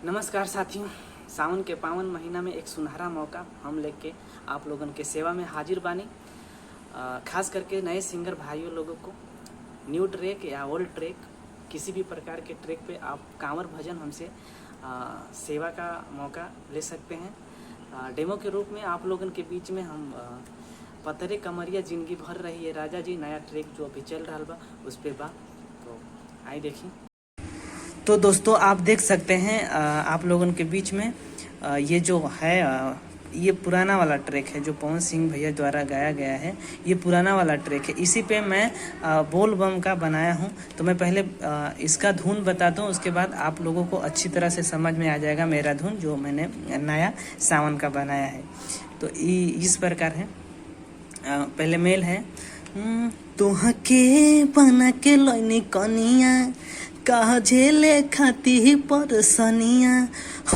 नमस्कार साथियों, सावन के पावन महीना में एक सुनहरा मौका हम लेके आप लोगन के सेवा में हाजिर बानी। खास करके नए सिंगर भाइयों लोगों को न्यू ट्रैक या ओल्ड ट्रैक किसी भी प्रकार के ट्रैक पे आप कांवर भजन हमसे सेवा का मौका ले सकते हैं। डेमो के रूप में आप लोगन के बीच में हम पतरे कमरिया जिंदगी भर रही है राजा जी नया ट्रैक जो अभी चल रहा बा उस पे बा, तो आइए देखिए। तो दोस्तों आप देख सकते हैं आप लोगों के बीच में ये जो है ये पुराना वाला ट्रैक है जो पवन सिंह भैया द्वारा गाया गया है। ये पुराना वाला ट्रैक है, इसी पे मैं बोल बम का बनाया हूँ। तो मैं पहले इसका धुन बताता हूँ, उसके बाद आप लोगों को अच्छी तरह से समझ में आ जाएगा मेरा धुन जो मैंने नया सावन का बनाया है। तो इस प्रकार है। पहले मेल है तोह के बना के लैनी कनिया कहा झेले खाती परसनिया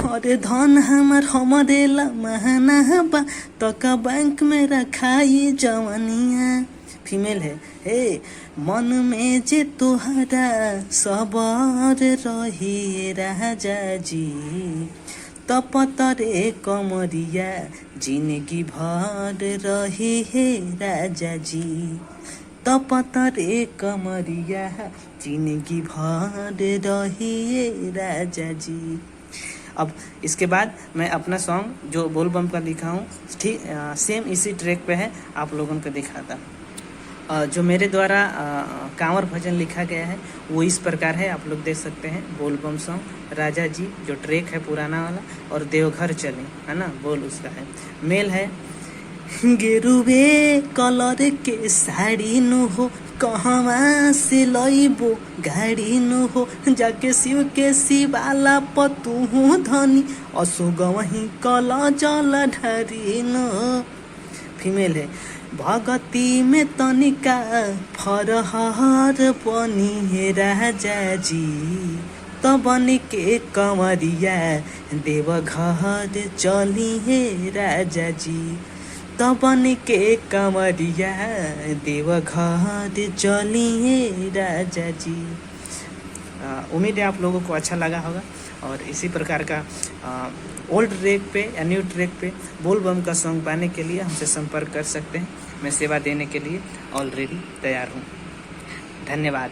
अरे धन हमारे लमहना बा तका बैंक में रखाई जवनिया। फीमेल है हे मन में जे तोहरा सबर रही राजा जी तपतरे कमरिया जिंदगी भर रही है राजा जी तपतरे कमरिया जिंदगी भर रही है राजा जी। अब इसके बाद मैं अपना सॉन्ग जो बोल बम का लिखा हूँ ठीक सेम इसी ट्रैक पे है आप लोगों को दिखाता। जो मेरे द्वारा कांवर भजन लिखा गया है वो इस प्रकार है, आप लोग देख सकते हैं। बोल बम सॉन्ग राजा जी जो ट्रैक है पुराना वाला, और देवघर चले है ना बोल उसका है। मेल है गेरुवे कलर के साड़ी नु हो कहवा से लइबो गाड़ी नु हो जाके शिव के शिवाला पतू धनी असुग वही कल जल ढारी नु। फीमेल है भगती में तनिका फरहर बनी है राजा जी तबन के कंवरिया देवघर चली है राजा जी तबन के कंवरिया देवघर चली है राजा जी। उम्मीद है आप लोगों को अच्छा लगा होगा, और इसी प्रकार का ओल्ड ट्रैक पे या न्यू ट्रैक पे बोल बम का सॉन्ग पाने के लिए हमसे संपर्क कर सकते हैं। मैं सेवा देने के लिए ऑलरेडी तैयार हूँ। धन्यवाद।